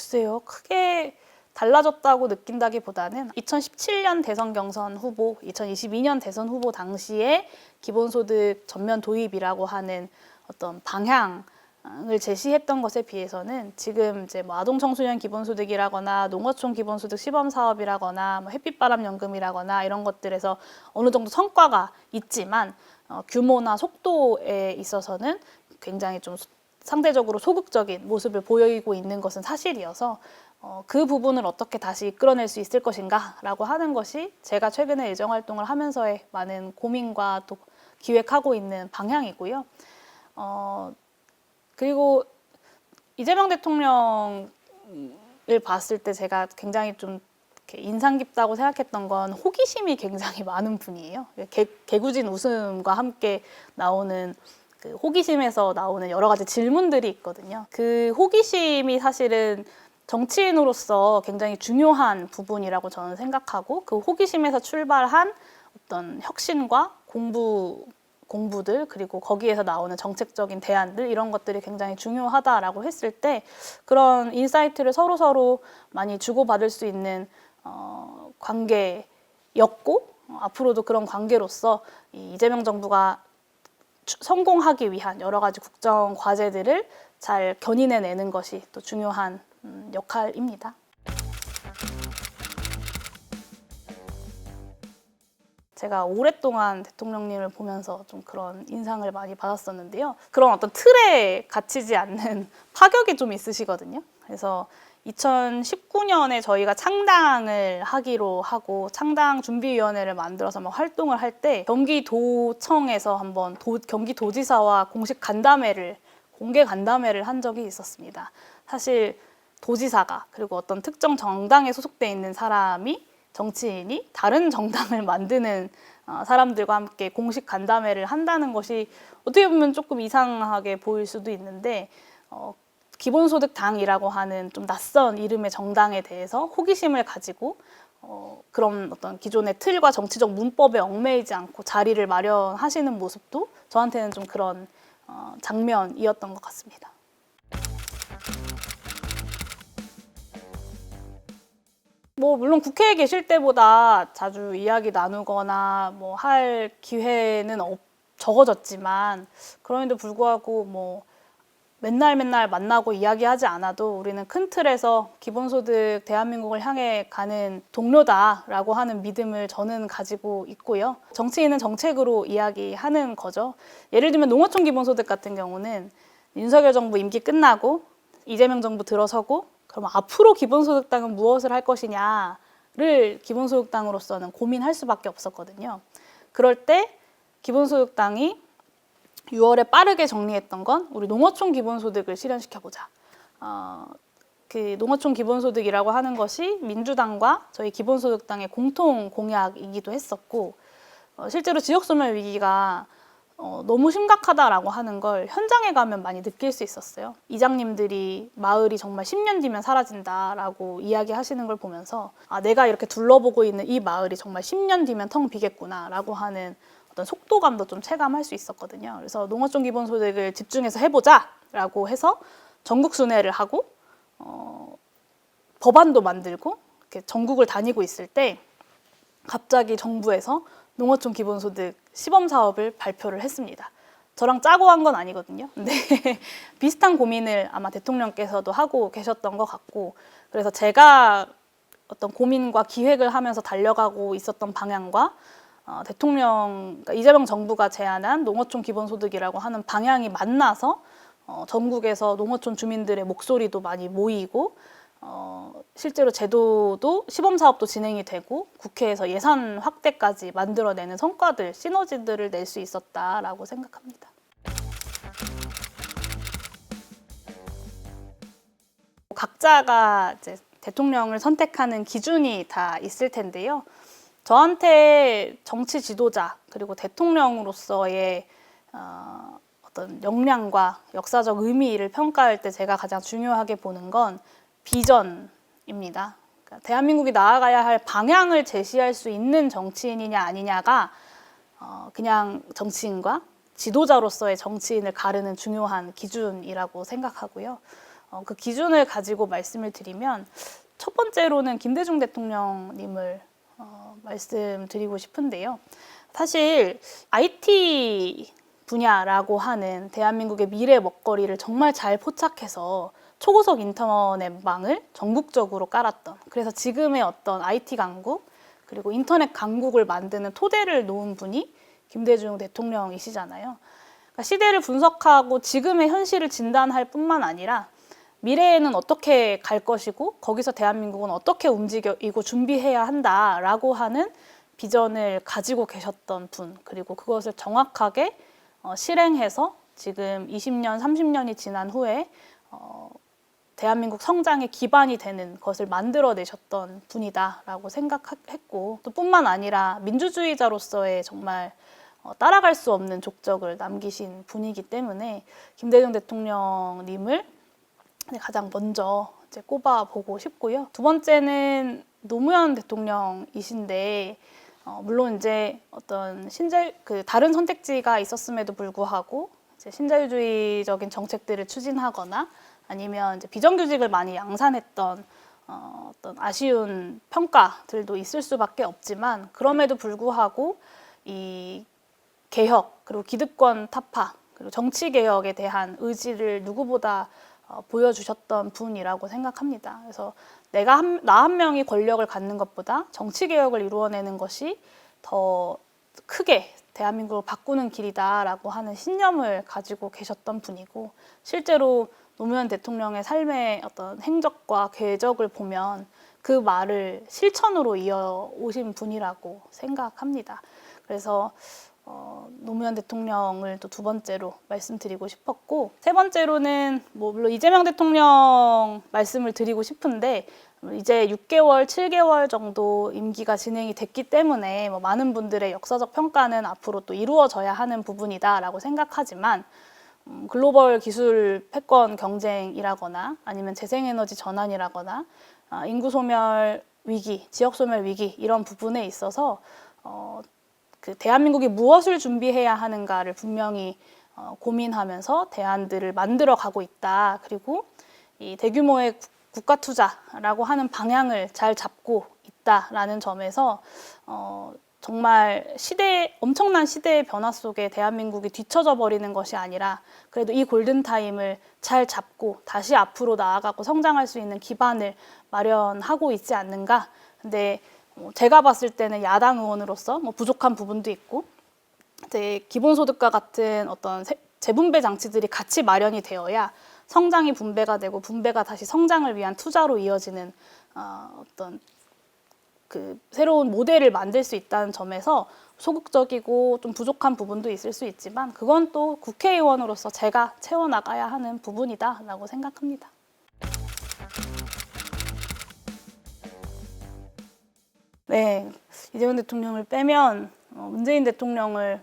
글쎄요, 크게 달라졌다고 느낀다기보다는 2017년 대선 경선 후보, 2022년 대선 후보 당시에 기본소득 전면 도입이라고 하는 어떤 방향을 제시했던 것에 비해서는 지금 이제 뭐 아동청소년 기본소득이라거나 농어촌 기본소득 시범사업이라거나 뭐 햇빛바람연금이라거나 이런 것들에서 어느 정도 성과가 있지만 규모나 속도에 있어서는 굉장히 좀 상대적으로 소극적인 모습을 보이고 있는 것은 사실이어서 그 부분을 어떻게 다시 이끌어낼 수 있을 것인가 라고 하는 것이 제가 최근에 의정활동을 하면서의 많은 고민과 또 기획하고 있는 방향이고요. 그리고 이재명 대통령을 봤을 때 제가 굉장히 좀 인상 깊다고 생각했던 건 호기심이 굉장히 많은 분이에요. 개구진 웃음과 함께 나오는 그 호기심에서 나오는 여러 가지 질문들이 있거든요. 그 호기심이 사실은 정치인으로서 굉장히 중요한 부분이라고 저는 생각하고 그 호기심에서 출발한 어떤 혁신과 공부들 그리고 거기에서 나오는 정책적인 대안들 이런 것들이 굉장히 중요하다라고 했을 때 그런 인사이트를 서로 많이 주고받을 수 있는 관계였고 앞으로도 그런 관계로서 이재명 정부가 성공하기 위한 여러 가지 국정 과제들을 잘 견인해내는 것이 또 중요한 역할입니다. 제가 오랫동안 대통령님을 보면서 좀 그런 인상을 많이 받았었는데요. 그런 어떤 틀에 갇히지 않는 파격이 좀 있으시거든요. 그래서 2019년에 저희가 창당을 하기로 하고 창당 준비위원회를 만들어서 막 활동을 할 때 경기도청에서 한번 경기도지사와 공개 간담회를 한 적이 있었습니다. 사실 도지사가 그리고 어떤 특정 정당에 소속돼 있는 사람이 정치인이 다른 정당을 만드는 사람들과 함께 공식 간담회를 한다는 것이 어떻게 보면 조금 이상하게 보일 수도 있는데 기본소득당이라고 하는 좀 낯선 이름의 정당에 대해서 호기심을 가지고 그런 어떤 기존의 틀과 정치적 문법에 얽매이지 않고 자리를 마련하시는 모습도 저한테는 좀 그런 장면이었던 것 같습니다. 뭐 물론 국회에 계실 때보다 자주 이야기 나누거나 뭐 할 기회는 적어졌지만 그럼에도 불구하고 뭐 맨날 만나고 이야기하지 않아도 우리는 큰 틀에서 기본소득 대한민국을 향해 가는 동료다라고 하는 믿음을 저는 가지고 있고요. 정치인은 정책으로 이야기하는 거죠. 예를 들면 농어촌 기본소득 같은 경우는 윤석열 정부 임기 끝나고 이재명 정부 들어서고 그럼 앞으로 기본소득당은 무엇을 할 것이냐를 기본소득당으로서는 고민할 수밖에 없었거든요. 그럴 때 기본소득당이 6월에 빠르게 정리했던 건 우리 농어촌 기본소득을 실현시켜보자. 그 농어촌 기본소득이라고 하는 것이 민주당과 저희 기본소득당의 공통 공약이기도 했었고 실제로 지역소멸 위기가 너무 심각하다라고 하는 걸 현장에 가면 많이 느낄 수 있었어요. 이장님들이 마을이 정말 10년 뒤면 사라진다라고 이야기하시는 걸 보면서 내가 이렇게 둘러보고 있는 이 마을이 정말 10년 뒤면 텅 비겠구나라고 하는 어떤 속도감도 좀 체감할 수 있었거든요. 그래서 농어촌 기본소득을 집중해서 해보자라고 해서 전국 순회를 하고 법안도 만들고 이렇게 전국을 다니고 있을 때 갑자기 정부에서 농어촌 기본소득 시범사업을 발표를 했습니다. 저랑 짜고 한 건 아니거든요. 근데 비슷한 고민을 아마 대통령께서도 하고 계셨던 것 같고 그래서 제가 어떤 고민과 기획을 하면서 달려가고 있었던 방향과 그러니까 이재명 정부가 제안한 농어촌 기본소득이라고 하는 방향이 만나서 전국에서 농어촌 주민들의 목소리도 많이 모이고 실제로 제도도 시범사업도 진행이 되고 국회에서 예산 확대까지 만들어내는 성과들, 시너지들을 낼 수 있었다라고 생각합니다. 각자가 이제 대통령을 선택하는 기준이 다 있을 텐데요. 저한테 정치 지도자 그리고 대통령으로서의 어떤 역량과 역사적 의미를 평가할 때 제가 가장 중요하게 보는 건 비전입니다. 그러니까 대한민국이 나아가야 할 방향을 제시할 수 있는 정치인이냐 아니냐가 그냥 정치인과 지도자로서의 정치인을 가르는 중요한 기준이라고 생각하고요. 그 기준을 가지고 말씀을 드리면 첫 번째로는 김대중 대통령님을 말씀드리고 싶은데요. 사실 IT 분야라고 하는 대한민국의 미래 먹거리를 정말 잘 포착해서 초고속 인터넷망을 전국적으로 깔았던, 그래서 지금의 어떤 IT 강국 그리고 인터넷 강국을 만드는 토대를 놓은 분이 김대중 대통령이시잖아요. 그러니까 시대를 분석하고 지금의 현실을 진단할 뿐만 아니라 미래에는 어떻게 갈 것이고 거기서 대한민국은 어떻게 움직이고 준비해야 한다라고 하는 비전을 가지고 계셨던 분, 그리고 그것을 정확하게 실행해서 지금 20년, 30년이 지난 후에 대한민국 성장의 기반이 되는 것을 만들어내셨던 분이다라고 생각했고, 또 뿐만 아니라 민주주의자로서의 정말 따라갈 수 없는 족적을 남기신 분이기 때문에 김대중 대통령님을 가장 먼저 이제 꼽아보고 싶고요. 두 번째는 노무현 대통령이신데, 물론 이제 어떤 다른 선택지가 있었음에도 불구하고 이제 신자유주의적인 정책들을 추진하거나 아니면 이제 비정규직을 많이 양산했던 어떤 아쉬운 평가들도 있을 수밖에 없지만, 그럼에도 불구하고 이 개혁 그리고 기득권 타파 그리고 정치 개혁에 대한 의지를 누구보다 보여주셨던 분이라고 생각합니다. 그래서 나 한 명이 권력을 갖는 것보다 정치 개혁을 이루어내는 것이 더 크게 대한민국을 바꾸는 길이다라고 하는 신념을 가지고 계셨던 분이고, 실제로 노무현 대통령의 삶의 어떤 행적과 궤적을 보면 그 말을 실천으로 이어오신 분이라고 생각합니다. 그래서 노무현 대통령을 또 두 번째로 말씀드리고 싶었고, 세 번째로는 물론 이재명 대통령 말씀을 드리고 싶은데, 이제 6개월, 7개월 정도 임기가 진행이 됐기 때문에 많은 분들의 역사적 평가는 앞으로 또 이루어져야 하는 부분이다라고 생각하지만, 글로벌 기술 패권 경쟁이라거나 아니면 재생에너지 전환이라거나 인구 소멸 위기, 지역 소멸 위기 이런 부분에 있어서 그 대한민국이 무엇을 준비해야 하는가를 분명히 고민하면서 대안들을 만들어 가고 있다. 그리고 이 대규모의 국가 투자라고 하는 방향을 잘 잡고 있다라는 점에서 정말 엄청난 시대의 변화 속에 대한민국이 뒤처져 버리는 것이 아니라 그래도 이 골든타임을 잘 잡고 다시 앞으로 나아가고 성장할 수 있는 기반을 마련하고 있지 않는가. 근데 제가 봤을 때는 야당 의원으로서 부족한 부분도 있고, 이제 기본소득과 같은 어떤 재분배 장치들이 같이 마련이 되어야 성장이 분배가 되고 분배가 다시 성장을 위한 투자로 이어지는 어떤 그 새로운 모델을 만들 수 있다는 점에서 소극적이고 좀 부족한 부분도 있을 수 있지만, 그건 또 국회의원으로서 제가 채워나가야 하는 부분이다라고 생각합니다. 네, 이재명 대통령을 빼면 문재인 대통령을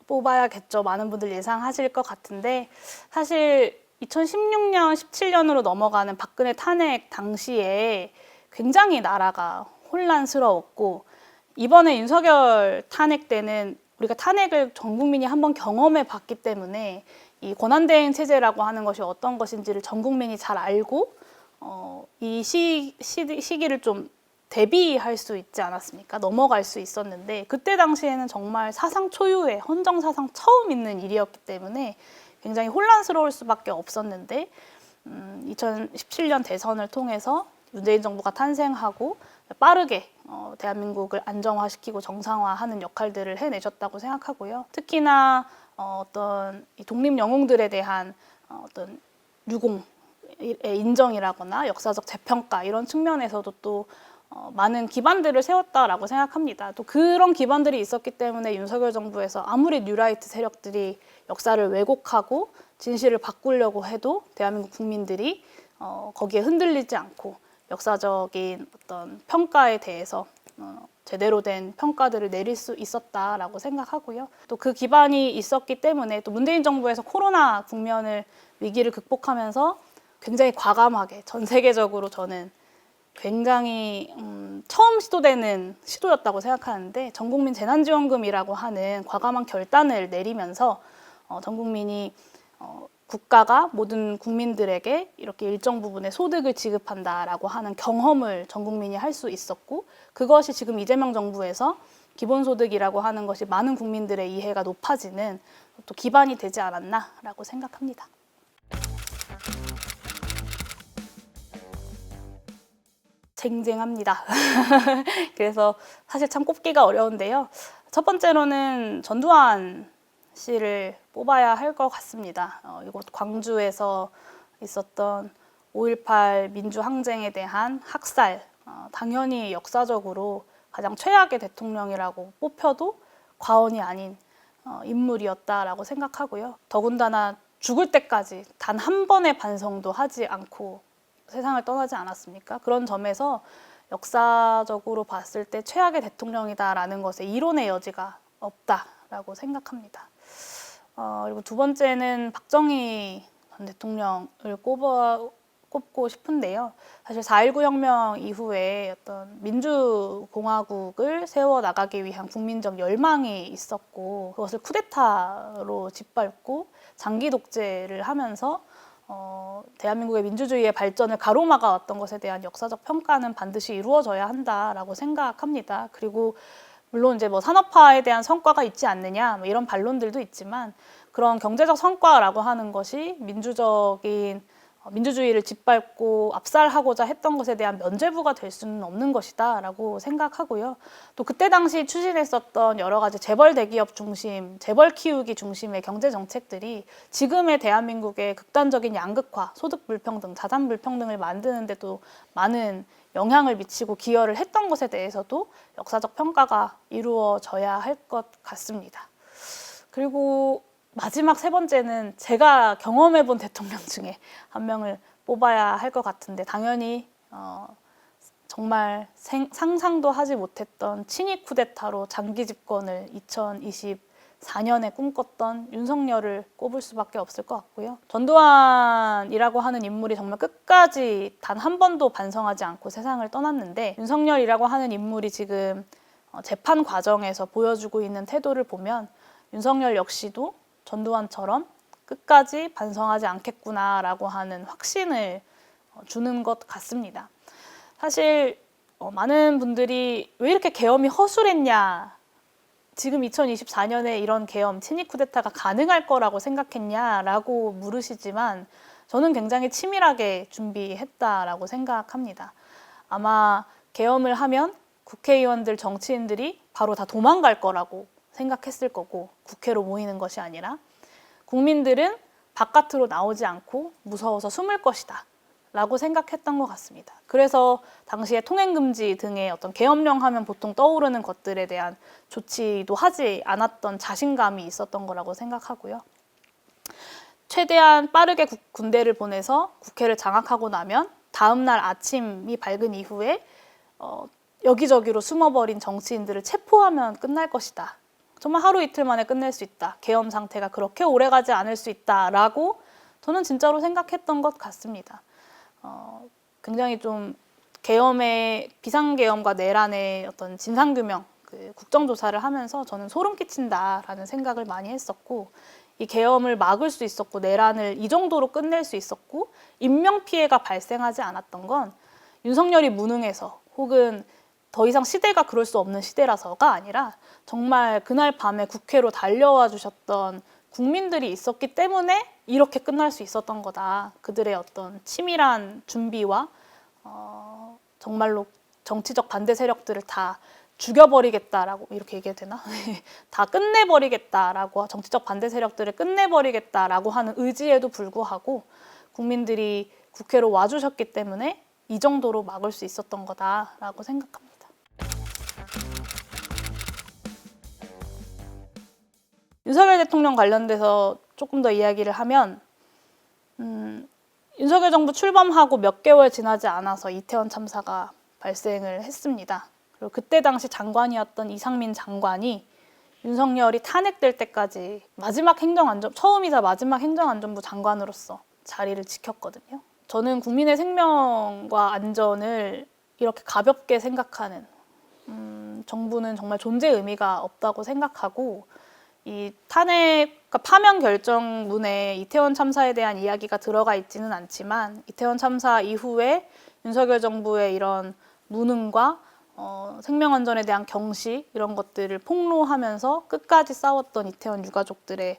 뽑아야겠죠. 많은 분들 예상하실 것 같은데, 사실 2016년, 17년으로 넘어가는 박근혜 탄핵 당시에 굉장히 나라가 혼란스러웠고, 이번에 윤석열 탄핵 때는 우리가 탄핵을 전 국민이 한번 경험해 봤기 때문에 이 권한대행 체제라고 하는 것이 어떤 것인지를 전 국민이 잘 알고 이 시기를 좀 대비할 수 있지 않았습니까? 넘어갈 수 있었는데, 그때 당시에는 정말 사상 초유의 헌정사상 처음 있는 일이었기 때문에 굉장히 혼란스러울 수밖에 없었는데, 2017년 대선을 통해서 문재인 정부가 탄생하고 빠르게 대한민국을 안정화시키고 정상화하는 역할들을 해내셨다고 생각하고요. 특히나 어떤 이 독립 영웅들에 대한 어떤 유공의 인정이라거나 역사적 재평가 이런 측면에서도 또 많은 기반들을 세웠다라고 생각합니다. 또 그런 기반들이 있었기 때문에 윤석열 정부에서 아무리 뉴라이트 세력들이 역사를 왜곡하고 진실을 바꾸려고 해도 대한민국 국민들이 거기에 흔들리지 않고 역사적인 어떤 평가에 대해서 제대로 된 평가들을 내릴 수 있었다라고 생각하고요. 또 그 기반이 있었기 때문에 또 문재인 정부에서 코로나 국면을 위기를 극복하면서 굉장히 과감하게 전 세계적으로 저는 굉장히 처음 시도되는 시도였다고 생각하는데, 전국민 재난지원금이라고 하는 과감한 결단을 내리면서 전 국민이 국가가 모든 국민들에게 이렇게 일정 부분의 소득을 지급한다라고 하는 경험을 전 국민이 할 수 있었고, 그것이 지금 이재명 정부에서 기본소득이라고 하는 것이 많은 국민들의 이해가 높아지는 또 기반이 되지 않았나라고 생각합니다. 쟁쟁합니다. 그래서 사실 참 꼽기가 어려운데요. 첫 번째로는 전두환 씨를 뽑아야 할 것 같습니다. 이곳 광주에서 있었던 5.18 민주항쟁에 대한 학살, 당연히 역사적으로 가장 최악의 대통령이라고 뽑혀도 과언이 아닌 인물이었다라고 생각하고요. 더군다나 죽을 때까지 단 한 번의 반성도 하지 않고 세상을 떠나지 않았습니까? 그런 점에서 역사적으로 봤을 때 최악의 대통령이다라는 것에 이론의 여지가 없다라고 생각합니다. 그리고 두 번째는 박정희 전 대통령을 꼽고 싶은데요. 사실 4.19 혁명 이후에 어떤 민주공화국을 세워나가기 위한 국민적 열망이 있었고, 그것을 쿠데타로 짓밟고 장기 독재를 하면서 대한민국의 민주주의의 발전을 가로막아 왔던 것에 대한 역사적 평가는 반드시 이루어져야 한다라고 생각합니다. 그리고 물론 이제 뭐 산업화에 대한 성과가 있지 않느냐 뭐 이런 반론들도 있지만, 그런 경제적 성과라고 하는 것이 민주주의를 짓밟고 압살하고자 했던 것에 대한 면죄부가 될 수는 없는 것이다라고 생각하고요. 또 그때 당시 추진했었던 여러 가지 재벌 대기업 중심, 재벌 키우기 중심의 경제 정책들이 지금의 대한민국의 극단적인 양극화, 소득 불평등, 자산 불평등을 만드는 데도 많은 영향을 미치고 기여를 했던 것에 대해서도 역사적 평가가 이루어져야 할 것 같습니다. 그리고 마지막 세 번째는 제가 경험해본 대통령 중에 한 명을 뽑아야 할 것 같은데, 당연히 정말 상상도 하지 못했던 친위 쿠데타로 장기 집권을 2024년에 꿈꿨던 윤석열을 꼽을 수밖에 없을 것 같고요. 전두환이라고 하는 인물이 정말 끝까지 단 한 번도 반성하지 않고 세상을 떠났는데, 윤석열이라고 하는 인물이 지금 재판 과정에서 보여주고 있는 태도를 보면 윤석열 역시도 전두환처럼 끝까지 반성하지 않겠구나라고 하는 확신을 주는 것 같습니다. 사실 많은 분들이 왜 이렇게 계엄이 허술했냐, 지금 2024년에 이런 계엄, 친위 쿠데타가 가능할 거라고 생각했냐라고 물으시지만, 저는 굉장히 치밀하게 준비했다라고 생각합니다. 아마 계엄을 하면 국회의원들, 정치인들이 바로 다 도망갈 거라고 생각했을 거고, 국회로 모이는 것이 아니라 국민들은 바깥으로 나오지 않고 무서워서 숨을 것이다 라고 생각했던 것 같습니다. 그래서 당시에 통행금지 등의 어떤 계엄령 하면 보통 떠오르는 것들에 대한 조치도 하지 않았던 자신감이 있었던 거라고 생각하고요. 최대한 빠르게 군대를 보내서 국회를 장악하고 나면 다음 날 아침이 밝은 이후에 여기저기로 숨어버린 정치인들을 체포하면 끝날 것이다. 정말 하루 이틀 만에 끝낼 수 있다. 계엄 상태가 그렇게 오래가지 않을 수 있다라고 저는 진짜로 생각했던 것 같습니다. 굉장히 좀 계엄의 비상계엄과 내란의 어떤 진상규명, 국정조사를 하면서 저는 소름 끼친다라는 생각을 많이 했었고, 이 계엄을 막을 수 있었고 내란을 이 정도로 끝낼 수 있었고 인명피해가 발생하지 않았던 건 윤석열이 무능해서, 혹은 더 이상 시대가 그럴 수 없는 시대라서가 아니라 정말 그날 밤에 국회로 달려와 주셨던 국민들이 있었기 때문에 이렇게 끝날 수 있었던 거다. 그들의 어떤 치밀한 준비와 정말로 정치적 반대 세력들을 다 죽여버리겠다라고, 이렇게 얘기해도 되나? 다 끝내버리겠다라고, 정치적 반대 세력들을 끝내버리겠다라고 하는 의지에도 불구하고 국민들이 국회로 와주셨기 때문에 이 정도로 막을 수 있었던 거다라고 생각합니다. 윤석열 대통령 관련돼서 조금 더 이야기를 하면, 윤석열 정부 출범하고 몇 개월 지나지 않아서 이태원 참사가 발생을 했습니다. 그리고 그때 당시 장관이었던 이상민 장관이 윤석열이 탄핵될 때까지 처음이자 마지막 행정안전부 장관으로서 자리를 지켰거든요. 저는 국민의 생명과 안전을 이렇게 가볍게 생각하는 정부는 정말 존재 의미가 없다고 생각하고, 이 탄핵과 그러니까 파면 결정문에 이태원 참사에 대한 이야기가 들어가 있지는 않지만 이태원 참사 이후에 윤석열 정부의 이런 무능과 생명안전에 대한 경시 이런 것들을 폭로하면서 끝까지 싸웠던 이태원 유가족들의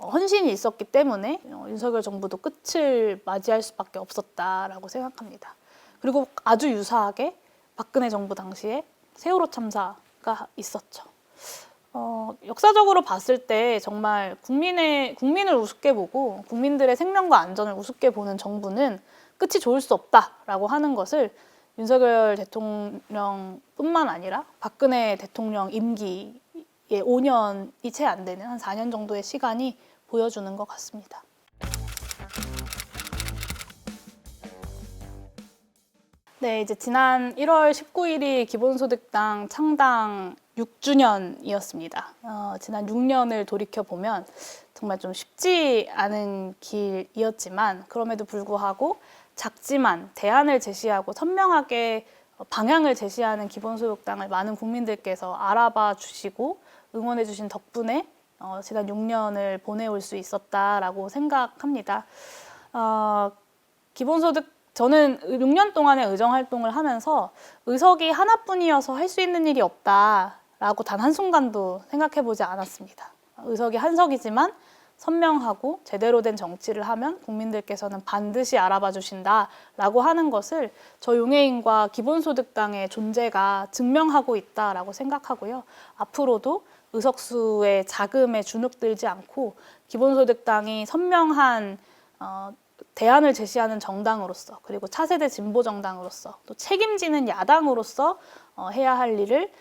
헌신이 있었기 때문에 윤석열 정부도 끝을 맞이할 수밖에 없었다라고 생각합니다. 그리고 아주 유사하게 박근혜 정부 당시에 세월호 참사가 있었죠. 역사적으로 봤을 때 정말 국민을 우습게 보고 국민들의 생명과 안전을 우습게 보는 정부는 끝이 좋을 수 없다라고 하는 것을 윤석열 대통령뿐만 아니라 박근혜 대통령 임기의 5년이 채 안 되는 한 4년 정도의 시간이 보여주는 것 같습니다. 네, 이제 지난 1월 19일이 기본소득당 창당 6주년이었습니다. 지난 6년을 돌이켜보면 정말 좀 쉽지 않은 길이었지만 그럼에도 불구하고 작지만 대안을 제시하고 선명하게 방향을 제시하는 기본소득당을 많은 국민들께서 알아봐 주시고 응원해 주신 덕분에 지난 6년을 보내올 수 있었다라고 생각합니다. 저는 6년 동안의 의정활동을 하면서 의석이 하나뿐이어서 할 수 있는 일이 없다라고 단 한순간도 생각해보지 않았습니다. 의석이 한 석이지만 선명하고 제대로 된 정치를 하면 국민들께서는 반드시 알아봐 주신다라고 하는 것을 저 용해인과 기본소득당의 존재가 증명하고 있다라고 생각하고요. 앞으로도 의석수의 자금에 주눅들지 않고 기본소득당이 선명한 대안을 제시하는 정당으로서 그리고 차세대 진보 정당으로서 또 책임지는 야당으로서 해야 할 일을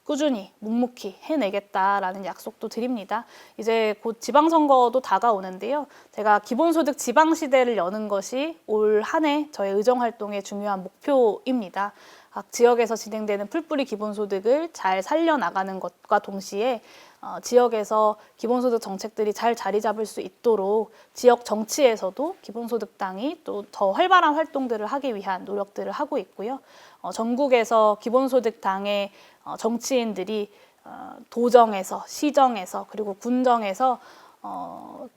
꾸준히 묵묵히 해내겠다라는 약속도 드립니다. 이제 곧 지방선거도 다가오는데요. 제가 기본소득 지방시대를 여는 것이 올 한 해 저의 의정활동의 중요한 목표입니다. 각 지역에서 진행되는 풀뿌리 기본소득을 잘 살려나가는 것과 동시에 지역에서 기본소득 정책들이 잘 자리 잡을 수 있도록 지역 정치에서도 기본소득당이 또 더 활발한 활동들을 하기 위한 노력들을 하고 있고요. 전국에서 기본소득당의 정치인들이 도정에서, 시정에서, 그리고 군정에서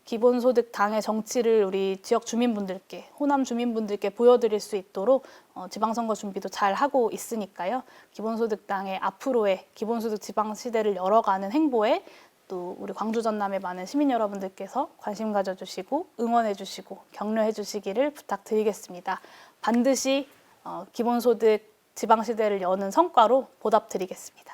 기본소득당의 정치를 우리 지역 주민분들께, 호남 주민분들께 보여드릴 수 있도록 지방선거 준비도 잘 하고 있으니까요. 기본소득당의 앞으로의 기본소득 지방시대를 열어가는 행보에 또 우리 광주 전남의 많은 시민 여러분들께서 관심 가져주시고 응원해주시고 격려해주시기를 부탁드리겠습니다. 반드시 기본소득 지방시대를 여는 성과로 보답드리겠습니다.